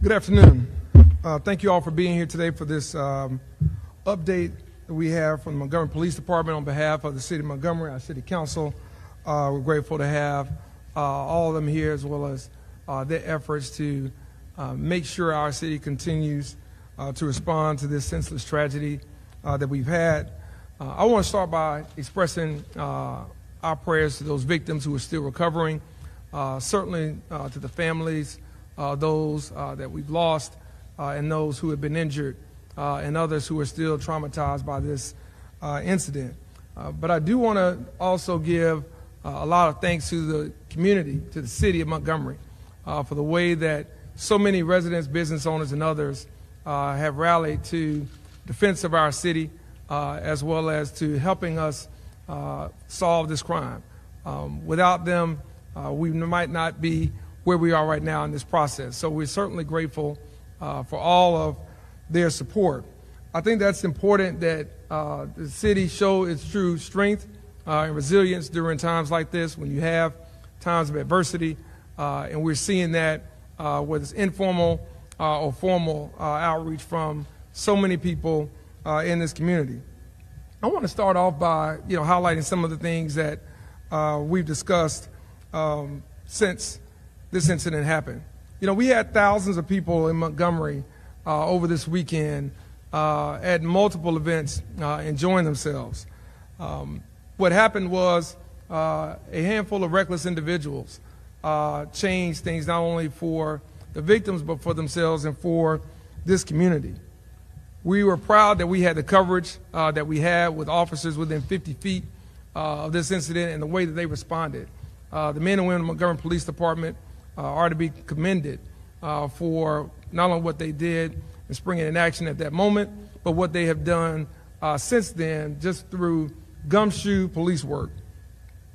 Good afternoon. Thank you all for being here today for this update that we have from the Montgomery Police Department on behalf of the City of Montgomery, our City Council. We're grateful to have all of them here, as well as their efforts to make sure our city continues to respond to this senseless tragedy that we've had. I want to start by expressing our prayers to those victims who are still recovering, certainly to the families, those that we've lost, and those who have been injured, and others who are still traumatized by this incident. But I do want to also give a lot of thanks to the community, to the city of Montgomery, for the way that so many residents, business owners, and others have rallied to defense of our city, as well as to helping us solve this crime. Without them, we might not be where we are right now in this process. So we're certainly grateful for all of their support. I think that's important that the city show its true strength and resilience during times like this, when you have times of adversity, and we're seeing that whether it's informal or formal outreach from so many people in this community. I want to start off by highlighting some of the things that we've discussed since this incident happened. We had thousands of people in Montgomery over this weekend at multiple events enjoying themselves. What happened was a handful of reckless individuals changed things not only for the victims but for themselves and for this community. We were proud that we had the coverage that we had with officers within 50 feet of this incident and the way that they responded. The men and women of the Montgomery Police Department are to be commended for not only what they did and springing in action at that moment, but what they have done since then, just through gumshoe police work.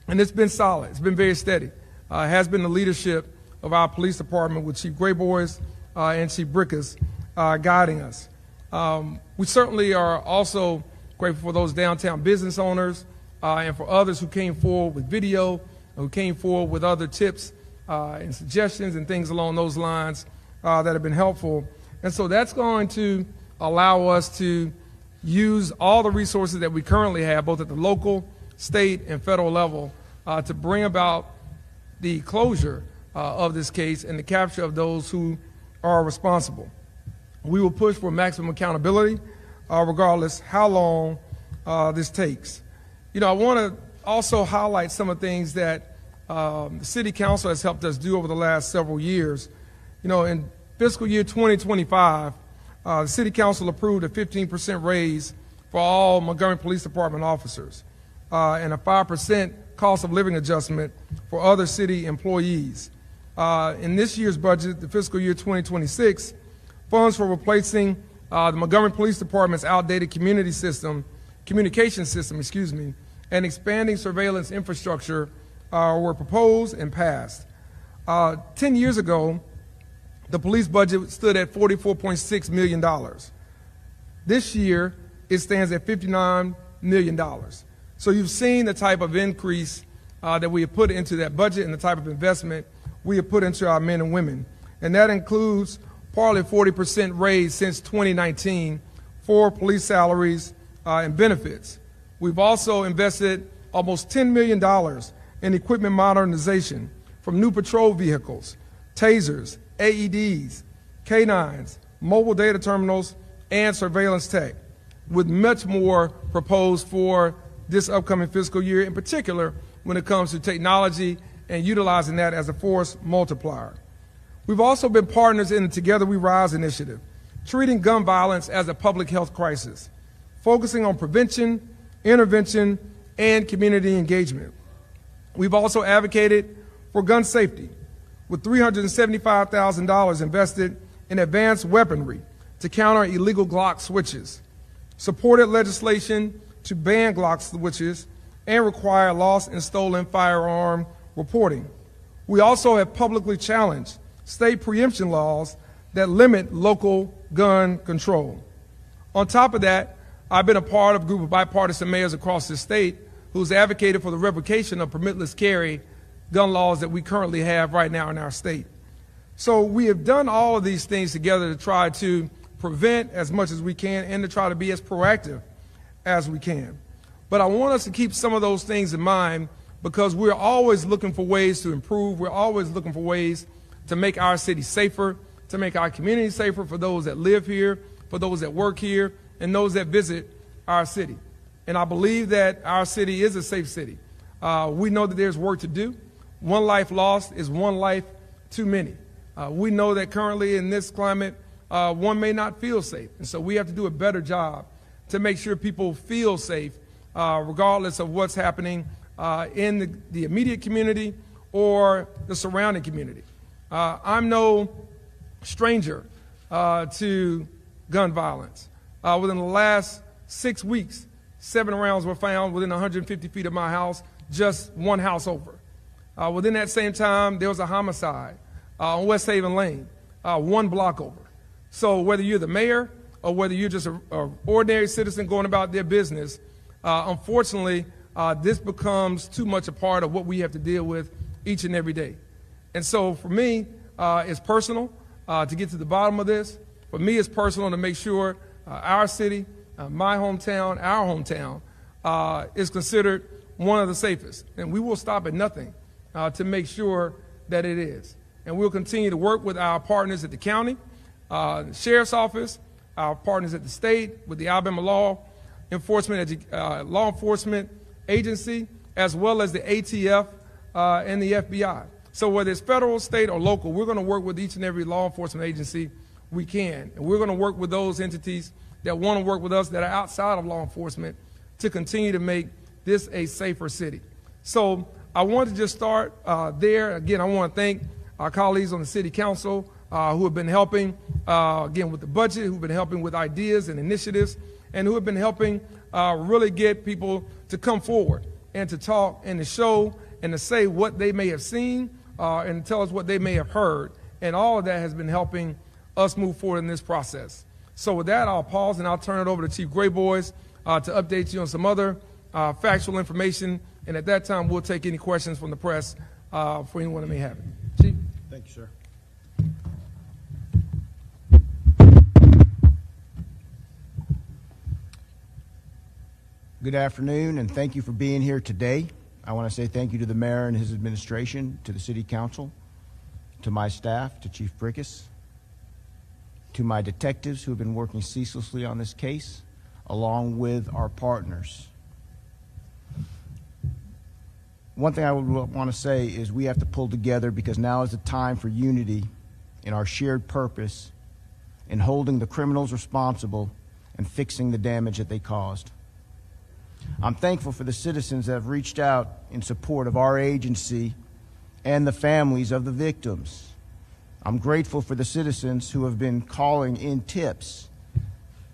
And it's been solid. It's been very steady. It has been the leadership of our police department with Chief Grayboys and Chief Brickus guiding us. We certainly are also grateful for those downtown business owners and for others who came forward with video, who came forward with other tips and suggestions and things along those lines that have been helpful. And so that's going to allow us to use all the resources that we currently have, both at the local, state, and federal level, to bring about the closure of this case and the capture of those who are responsible. We will push for maximum accountability, regardless how long this takes. I want to also highlight some of the things that the City Council has helped us do over the last several years. In fiscal year 2025, the City Council approved a 15% raise for all Montgomery Police Department officers and a 5% cost of living adjustment for other city employees. In this year's budget, the fiscal year 2026, funds for replacing the Montgomery Police Department's outdated communication system, and expanding surveillance infrastructure were proposed and passed. 10 years ago, the police budget stood at $44.6 million. This year, it stands at $59 million. So you've seen the type of increase that we have put into that budget and the type of investment we have put into our men and women. And that includes partly 40% raise since 2019 for police salaries and benefits. We've also invested almost $10 million in equipment modernization, from new patrol vehicles, tasers, AEDs, K9s, mobile data terminals, and surveillance tech, with much more proposed for this upcoming fiscal year, in particular when it comes to technology and utilizing that as a force multiplier. We've also been partners in the Together We Rise initiative, treating gun violence as a public health crisis, focusing on prevention, intervention, and community engagement. We've also advocated for gun safety, with $375,000 invested in advanced weaponry to counter illegal Glock switches, supported legislation to ban Glock switches and require lost and stolen firearm reporting. We also have publicly challenged state preemption laws that limit local gun control. On top of that, I've been a part of a group of bipartisan mayors across the state who's advocated for the revocation of permitless carry gun laws that we currently have right now in our state. So we have done all of these things together to try to prevent as much as we can and to try to be as proactive as we can. But I want us to keep some of those things in mind because we're always looking for ways to improve. We're always looking for ways to make our city safer, to make our community safer for those that live here, for those that work here, and those that visit our city. And I believe that our city is a safe city. We know that there's work to do. One life lost is one life too many. We know that currently in this climate, one may not feel safe. And so we have to do a better job to make sure people feel safe, regardless of what's happening in the immediate community or the surrounding community. I'm no stranger to gun violence. Within the last 6 weeks, 7 rounds were found within 150 feet of my house, just one house over. Within that same time, there was a homicide on West Haven Lane, 1 block over. So whether you're the mayor or whether you're just an ordinary citizen going about their business, unfortunately, this becomes too much a part of what we have to deal with each and every day. And so for me, it's personal to get to the bottom of this. For me, it's personal to make sure our city, my hometown, our hometown, is considered one of the safest. And we will stop at nothing to make sure that it is. And we'll continue to work with our partners at the county, the sheriff's office, our partners at the state, with the Alabama Law Enforcement Agency, as well as the ATF and the FBI. So whether it's federal, state, or local, we're going to work with each and every law enforcement agency we can. And we're going to work with those entities that want to work with us that are outside of law enforcement to continue to make this a safer city. So I want to just start there. Again, I want to thank our colleagues on the city council who have been helping, again, with the budget, who've been helping with ideas and initiatives, and who have been helping really get people to come forward and to talk and to show and to say what they may have seen and tell us what they may have heard. And all of that has been helping us move forward in this process. So with that, I'll pause and I'll turn it over to Chief Grayboys to update you on some other factual information. And at that time, we'll take any questions from the press for anyone that may have it. Chief? Thank you, sir. Good afternoon, and thank you for being here today. I want to say thank you to the mayor and his administration, to the city council, to my staff, to Chief Brickus, to my detectives who have been working ceaselessly on this case, along with our partners. One thing I would want to say is we have to pull together because now is the time for unity in our shared purpose in holding the criminals responsible and fixing the damage that they caused. I'm thankful for the citizens that have reached out in support of our agency and the families of the victims. I'm grateful for the citizens who have been calling in tips.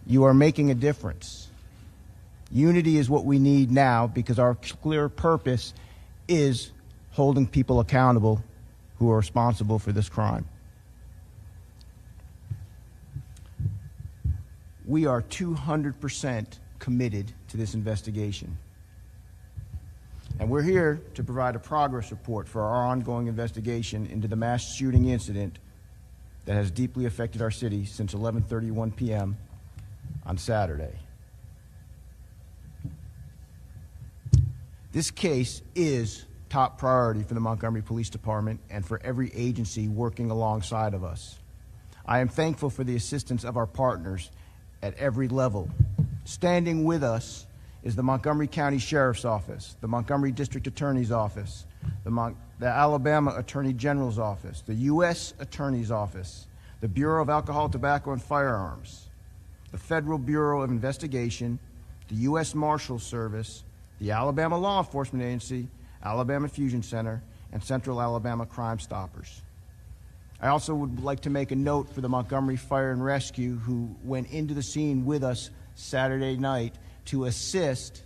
You are making a difference. Unity is what we need now because our clear purpose is holding people accountable who are responsible for this crime. We are 200% committed to this investigation. And we're here to provide a progress report for our ongoing investigation into the mass shooting incident that has deeply affected our city since 11:31 p.m. on Saturday. This case is top priority for the Montgomery Police Department and for every agency working alongside of us. I am thankful for the assistance of our partners at every level. Standing with us is the Montgomery County Sheriff's Office, the Montgomery District Attorney's Office, the Alabama Attorney General's Office, the U.S. Attorney's Office, the Bureau of Alcohol, Tobacco, and Firearms, the Federal Bureau of Investigation, the U.S. Marshals Service, the Alabama Law Enforcement Agency, Alabama Fusion Center, and Central Alabama Crime Stoppers. I also would like to make a note for the Montgomery Fire and Rescue who went into the scene with us Saturday night to assist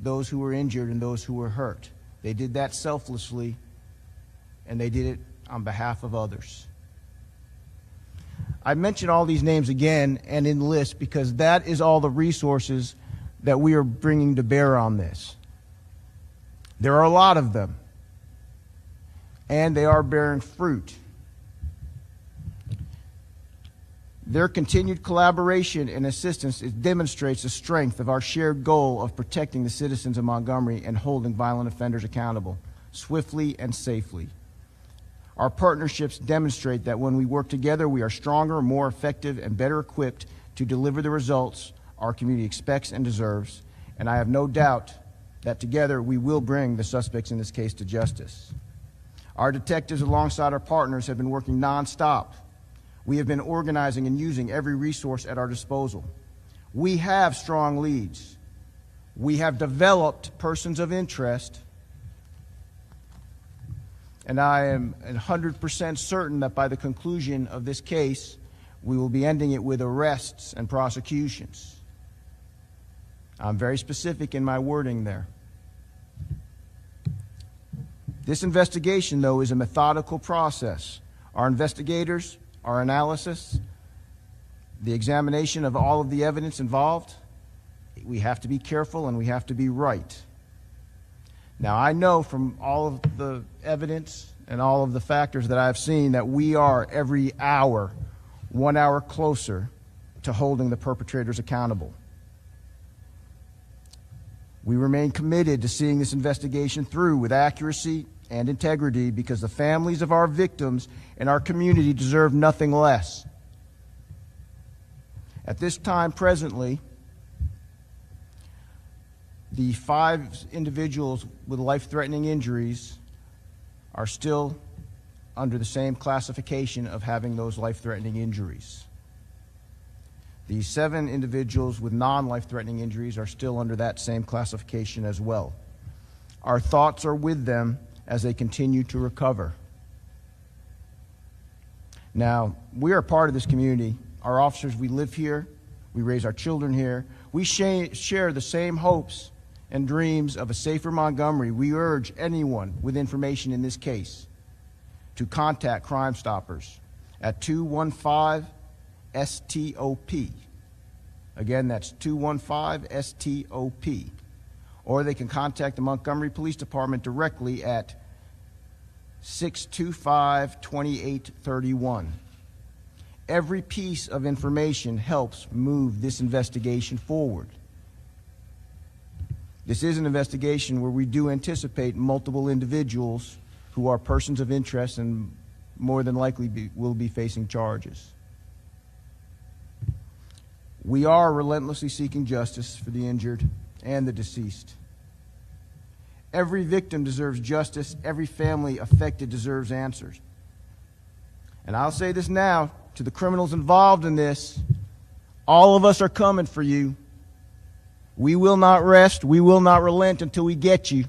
those who were injured and those who were hurt. They did that selflessly, and they did it on behalf of others. I mention all these names again and in list because that is all the resources that we are bringing to bear on this. There are a lot of them, and they are bearing fruit. Their continued collaboration and assistance demonstrates the strength of our shared goal of protecting the citizens of Montgomery and holding violent offenders accountable swiftly and safely. Our partnerships demonstrate that when we work together, we are stronger, more effective, and better equipped to deliver the results our community expects and deserves, and I have no doubt that together we will bring the suspects in this case to justice. Our detectives, alongside our partners, have been working nonstop. We have been organizing and using every resource at our disposal. We have strong leads. We have developed persons of interest, and I am 100% certain that by the conclusion of this case, we will be ending it with arrests and prosecutions. I'm very specific in my wording there. This investigation, though, is a methodical process. Our investigators, our analysis, the examination of all of the evidence involved, we have to be careful and we have to be right. Now, I know from all of the evidence and all of the factors that I've seen that we are every hour, 1 hour closer to holding the perpetrators accountable. We remain committed to seeing this investigation through with accuracy and integrity because the families of our victims and our community deserve nothing less. At this time, presently, the 5 individuals with life-threatening injuries are still under the same classification of having those life-threatening injuries. The 7 individuals with non-life-threatening injuries are still under that same classification as well. Our thoughts are with them as they continue to recover. Now, we are part of this community. Our officers, we live here. We raise our children here. We share the same hopes and dreams of a safer Montgomery. We urge anyone with information in this case to contact Crime Stoppers at 215-STOP. Again, that's 215-STOP. Or they can contact the Montgomery Police Department directly at 625-2831. Every piece of information helps move this investigation forward. This is an investigation where we do anticipate multiple individuals who are persons of interest and more than likely will be facing charges. We are relentlessly seeking justice for the injured and the deceased. Every victim deserves justice. Every family affected deserves answers. And I'll say this now to the criminals involved in this, all of us are coming for you. We will not rest. We will not relent until we get you.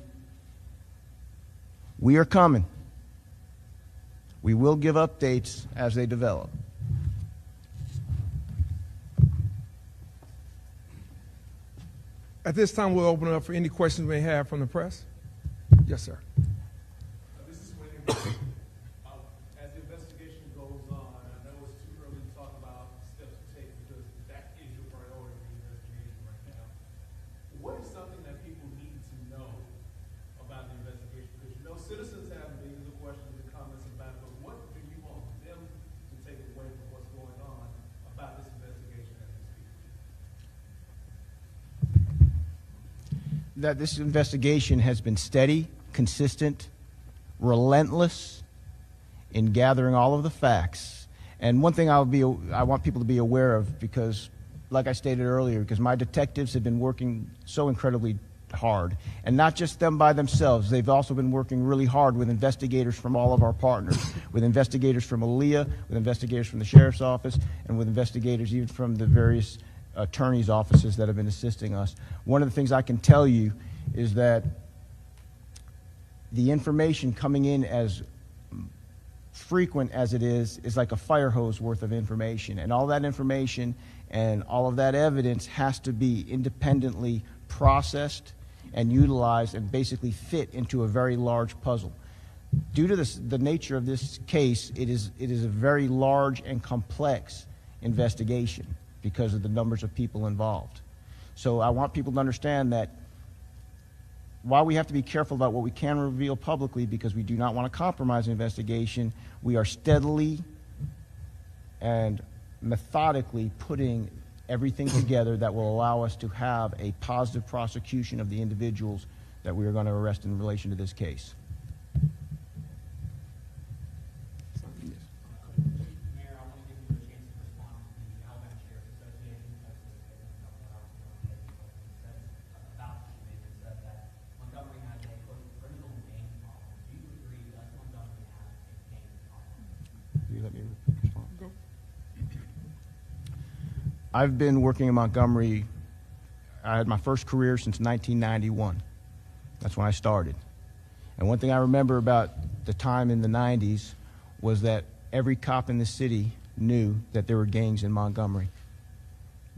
We are coming. We will give updates as they develop. At this time, we'll open it up for any questions we may have from the press. Yes, sir. This is Wayne. As the investigation goes on, I know it's too early to talk about steps to take because that is your priority in the investigation right now. What is something that people need to know about the investigation? Because you know citizens have millions of questions and comments about it, but what do you want them to take away from what's going on about this investigation as we speak? That this investigation has been steady, consistent, relentless in gathering all of the facts. And one thing I want people to be aware of, because like I stated earlier, because my detectives have been working so incredibly hard, and not just them by themselves, they've also been working really hard with investigators from all of our partners, with investigators from ALEA, with investigators from the Sheriff's Office, and with investigators even from the various attorneys' offices that have been assisting us. One of the things I can tell you is that the information coming in as frequent as it is like a fire hose worth of information. And all that information and all of that evidence has to be independently processed and utilized and basically fit into a very large puzzle. Due to the nature of this case, it is a very large and complex investigation because of the numbers of people involved. So I want people to understand that while we have to be careful about what we can reveal publicly because we do not want to compromise the investigation, we are steadily and methodically putting everything together that will allow us to have a positive prosecution of the individuals that we are going to arrest in relation to this case. Mayor, I want to give you a chance to respond to the Alabama Sheriff's Association posted a statement a couple hours ago on Facebook that says that Montgomery has a quote criminal gang problem. Do you agree that Montgomery has a gang problem? You let me respond. Go. I've been working in Montgomery. I had my first career since 1991. That's when I started. And one thing I remember about the time in the 90s was that every cop in the city knew that there were gangs in Montgomery.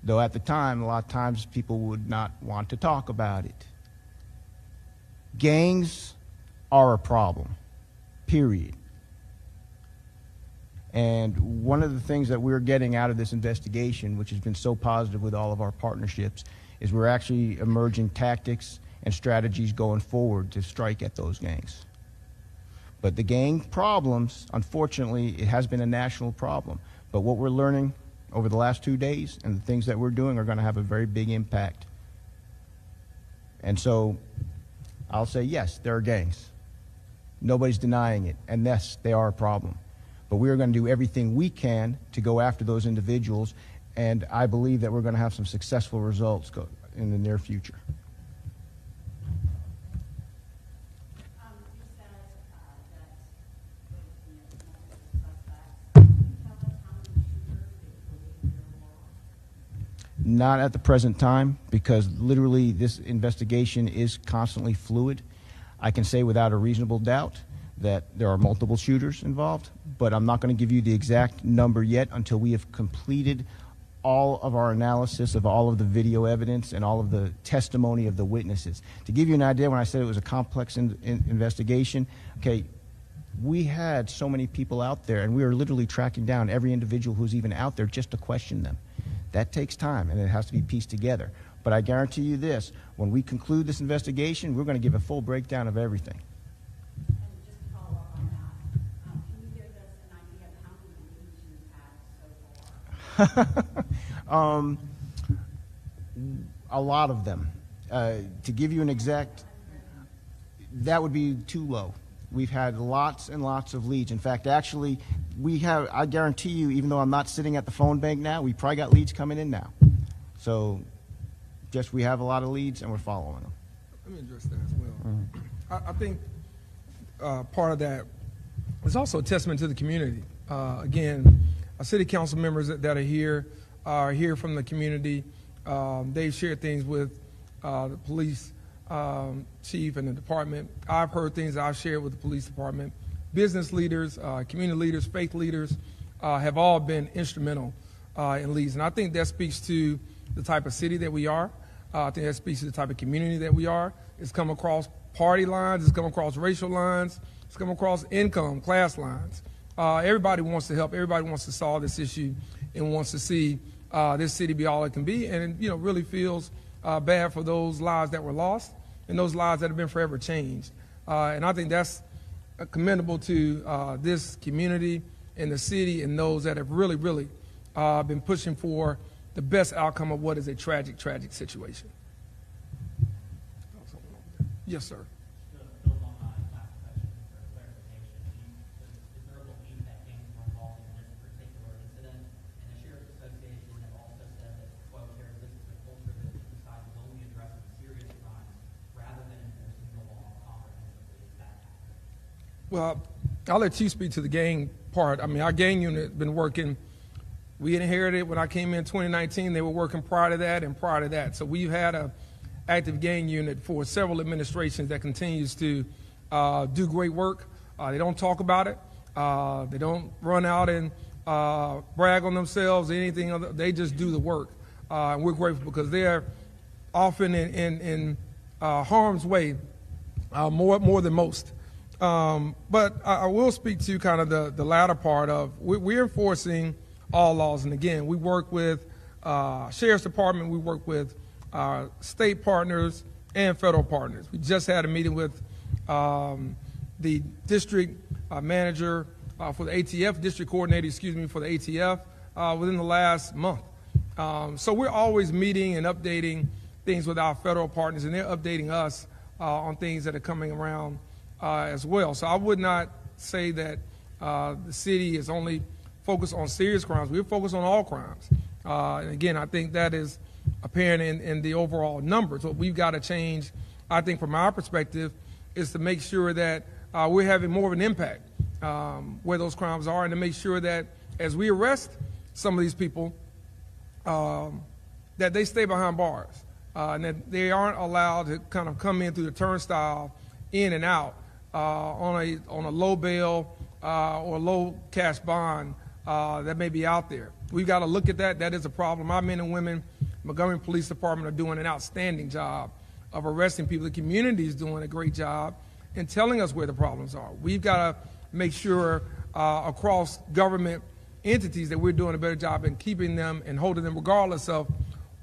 Though at the time, a lot of times people would not want to talk about it. Gangs are a problem, period. And one of the things that we're getting out of this investigation, which has been so positive with all of our partnerships, is we're actually emerging tactics and strategies going forward to strike at those gangs. But the gang problems, unfortunately, it has been a national problem. But what we're learning over the last 2 days and the things that we're doing are going to have a very big impact. And so I'll say, yes, there are gangs. Nobody's denying it. And yes, they are a problem. But we are going to do everything we can to go after those individuals, and I believe that we're going to have some successful results in the near future. You said that suspects. Can you tell us how many shooters they believe there were? Not at the present time, because literally this investigation is constantly fluid. I can say without a reasonable doubt that there are multiple shooters involved, but I'm not going to give you the exact number yet until we have completed all of our analysis of all of the video evidence and all of the testimony of the witnesses. To give you an idea, when I said it was a complex investigation, okay, we had so many people out there, and we were literally tracking down every individual who's even out there just to question them. That takes time, and it has to be pieced together. But I guarantee you this, when we conclude this investigation, we're going to give a full breakdown of everything. And just to follow up on that, can you give us an idea of how many leads you've had so far? A lot of them. To give you an exact, that would be too low. We've had lots and lots of leads. In fact, actually, I guarantee you, even though I'm not sitting at the phone bank now, we probably got leads coming in now. So just we have a lot of leads and we're following them. Let me address that as well. I think part of that is also a testament to the community. Again, our city council members that are here from the community. They've shared things with the police chief and the department. I've heard things that I've shared with the police department. Business leaders, community leaders, faith leaders have all been instrumental in leads. And I think that speaks to the type of city that we are. I think that speaks to the type of community that we are. It's come across party lines. It's come across racial lines. It's come across income, class lines. Everybody wants to help. Everybody wants to solve this issue and wants to see this city be all it can be. And, really feels bad for those lives that were lost and those lives that have been forever changed. And I think that's commendable to this community and the city and those that have really, really been pushing for the best outcome of what is a tragic, tragic situation. Yes, sir. To build on my last question for clarification, is there a belief that gangs were involved in this particular incident? And the Sheriff's Association have also said that, quote, this is a culture that decides to only address serious crimes rather than enforcing the law comprehensively. Is that accurate? Well, I'll let you speak to the gang part. I mean, our gang unit has been working. We inherited when I came in 2019. They were working prior to that and prior to that. So we've had a active gang unit for several administrations that continues to do great work. They don't talk about it. They don't run out and brag on themselves or anything other. They just do the work. And we're grateful because they're often in harm's way more than most. But I will speak to kind of the latter part of we're enforcing all laws. And again, we work with Sheriff's Department, we work with our state partners and federal partners. We just had a meeting with the district manager for the ATF, district coordinator, for the ATF, within the last month. So we're always meeting and updating things with our federal partners, and they're updating us on things that are coming around as well. So I would not say that the city is only focused on serious crimes. We're focused on all crimes. And again, I think that is apparent in the overall numbers. What we've got to change, I think, from our perspective, is to make sure that we're having more of an impact where those crimes are, and to make sure that as we arrest some of these people, that they stay behind bars, and that they aren't allowed to kind of come in through the turnstile, in and out on a low bail or low cash bond that may be out there. We've got to look at that. That is a problem. Our men and women, Montgomery Police Department, are doing an outstanding job of arresting people. The community is doing a great job in telling us where the problems are. We've got to make sure across government entities that we're doing a better job in keeping them and holding them regardless of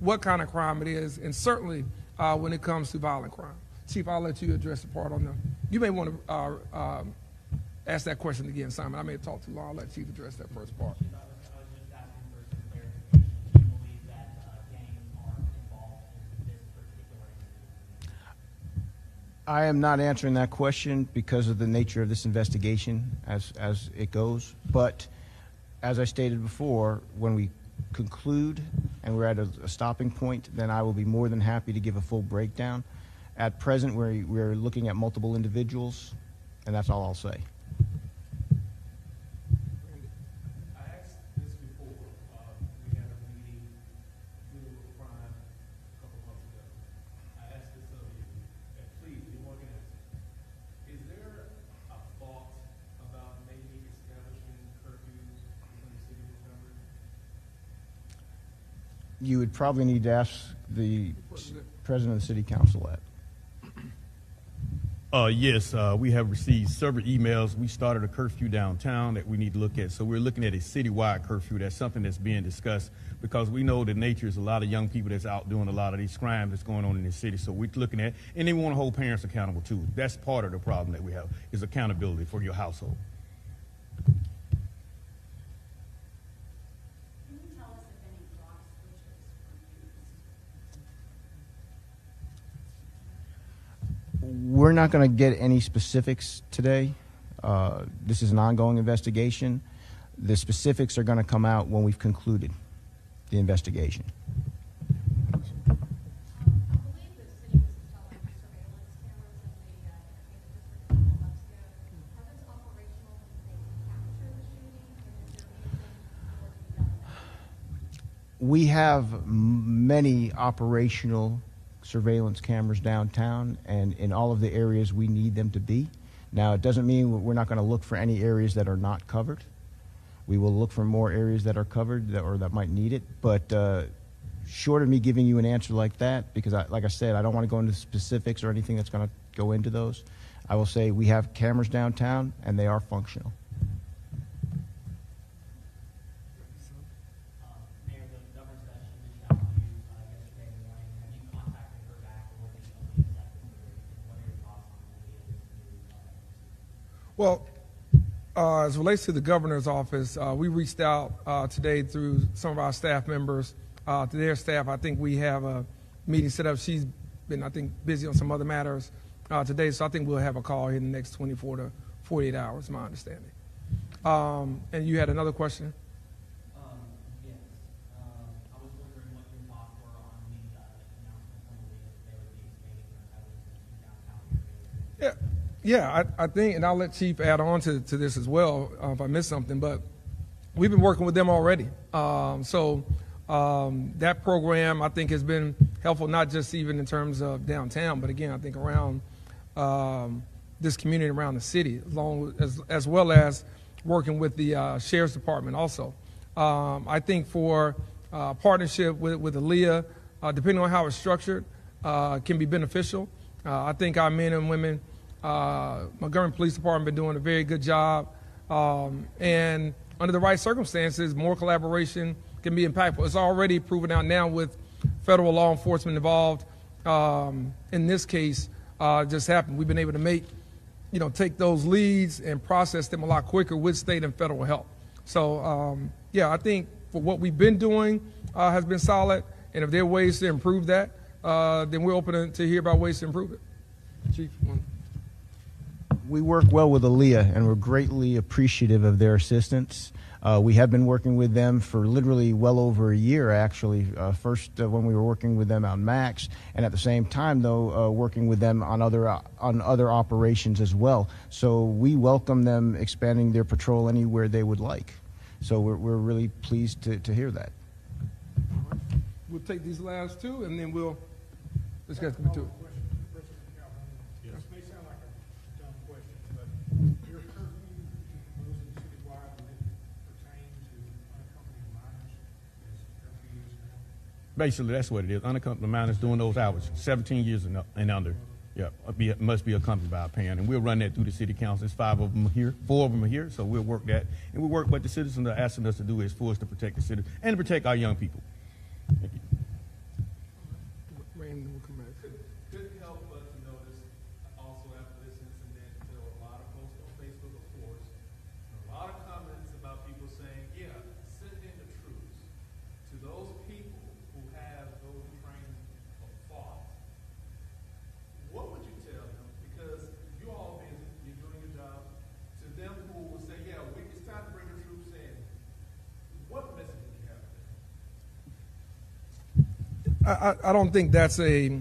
what kind of crime it is, and certainly when it comes to violent crime. Chief, I'll let you address the part on the, you may want to ask that question again, Simon. I may have talked too long. I'll let Chief address that first part. I was just asking for some clarification. Do you believe that gangs are involved in this particular incident? I am not answering that question because of the nature of this investigation as it goes. But as I stated before, when we conclude and we're at a stopping point, then I will be more than happy to give a full breakdown. At present, we're looking at multiple individuals, and that's all I'll say. I asked this before. We had a meeting dealing with a crime a couple months ago. I asked this of you, and please, anyone can answer. Is there a thought about maybe establishing curfews in the city of Montgomery? You would probably need to ask the president of the city council that. Yes, we have received several emails. We started a curfew downtown that we need to look at. So we're looking at a citywide curfew. That's something that's being discussed because we know the nature is a lot of young people that's out doing a lot of these crimes that's going on in the city. So we're looking at, and they want to hold parents accountable too. That's part of the problem that we have, is accountability for your household. Can you tell us if any block switches were used? We're not going to get any specifics today. This is an ongoing investigation. The specifics are going to come out when we've concluded the investigation. I believe the city was installing surveillance cameras in the district a couple months ago. Are those operational and they can capture the shooting? And is there anything more to be done with that? We have many operational surveillance cameras downtown and in all of the areas we need them to be. Now, it doesn't mean we're not going to look for any areas that are not covered. We will look for more areas that are covered or that might need it. But short of me giving you an answer like that, because like I said, I don't want to go into specifics or anything that's going to go into those, I will say we have cameras downtown and they are functional. Mayor, the governor's session reached out to you yesterday morning. Have you contacted her back, or what did you exactly do? And what are your thoughts on the Well, as it relates to the governor's office, we reached out today through some of our staff members to their staff. I think we have a meeting set up. She's been, I think, busy on some other matters today, so I think we'll have a call here in the next 24 to 48 hours, my understanding. And you had another question? Yes. I was wondering what your thoughts were on the announcement from the league that they would be expanding their presence in downtown area. Yeah, I think, and I'll let Chief add on to this as well if I miss something, but we've been working with them already. So that program, I think, has been helpful, not just even in terms of downtown, but again, I think around this community, around the city, as well as working with the Sheriff's Department also. I think for partnership with ALEA, depending on how it's structured, can be beneficial. I think our men and women, Montgomery Police Department, been doing a very good job, and under the right circumstances, more collaboration can be impactful. It's already proven out now with federal law enforcement involved. In this case, just happened. We've been able to take those leads and process them a lot quicker with state and federal help. So, yeah, I think for what we've been doing has been solid, and if there are ways to improve that, then we're open to hear about ways to improve it. Chief, We work well with Aaliyah, and we're greatly appreciative of their assistance. We have been working with them for literally well over a year, actually. First, when we were working with them on Max, and at the same time, though, working with them on other operations as well. So we welcome them expanding their patrol anywhere they would like. So we're really pleased to hear that. we'll take these last two, and then this guy's going to do it. This may sound like a dumb question, but your curfew moves in citywide, will it pertain to unaccompanied minors as curfew is now? Basically, that's what it is. Unaccompanied minors doing those hours, 17 years and under. Yeah, must be accompanied by a parent, and we'll run that through the city council. There's 5 of them here, 4 of them are here, so we'll work that. And we work what the citizens are asking us to do is for us to protect the city and to protect our young people. Thank you. Rain, we'll come back. Couldn't help but to notice also after this incident, there were a lot of posts on Facebook, of course, and a lot of comments about people saying, yeah, send in the troops. To those people who have those trained or fought, what would you tell them? Because you all busy, you're doing your job. To them who will say, yeah, it's time to bring the troops in, what message would you have for them? I don't think that's a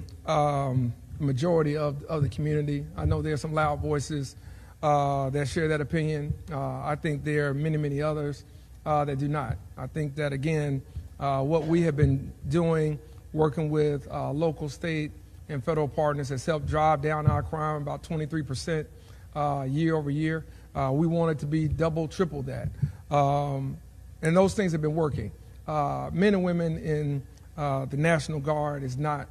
majority of the community. I know there are some loud voices that share that opinion. I think there are many, many others that do not. I think that, again, what we have been doing, working with local, state, and federal partners has helped drive down our crime about 23% year over year. We want it to be double, triple that. And those things have been working. Men and women in the National Guard is not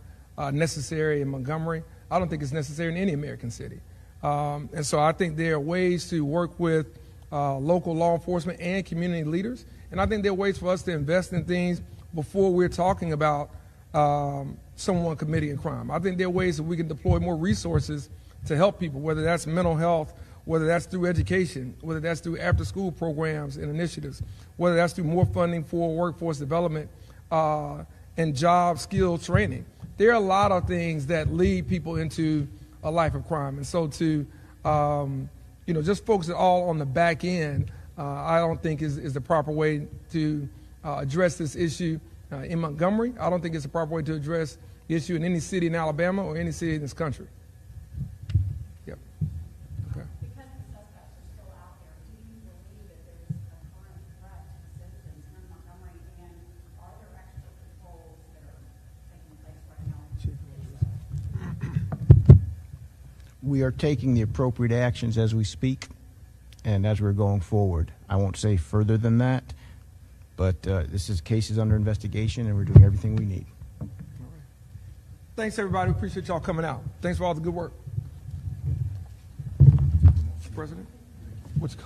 necessary in Montgomery. I don't think it's necessary in any American city. And so I think there are ways to work with local law enforcement and community leaders. And I think there are ways for us to invest in things before we're talking about someone committing a crime. I think there are ways that we can deploy more resources to help people, whether that's mental health, whether that's through education, whether that's through after-school programs and initiatives, whether that's through more funding for workforce development and job skill training. There are a lot of things that lead people into a life of crime. And so to just focus it all on the back end, I don't think is the proper way to address this issue in Montgomery. I don't think it's the proper way to address the issue in any city in Alabama or any city in this country. Yep. Okay. Because the suspects are still out there, do you believe that there's a current threat to the citizens here in Montgomery, and are there extra patrols that are taking place right now? We are taking the appropriate actions as we speak and as we're going forward. I won't say further than that, but this case is under investigation, and we're doing everything we need. Thanks, everybody. We appreciate y'all coming out. Thanks for all the good work. Mr. President, what's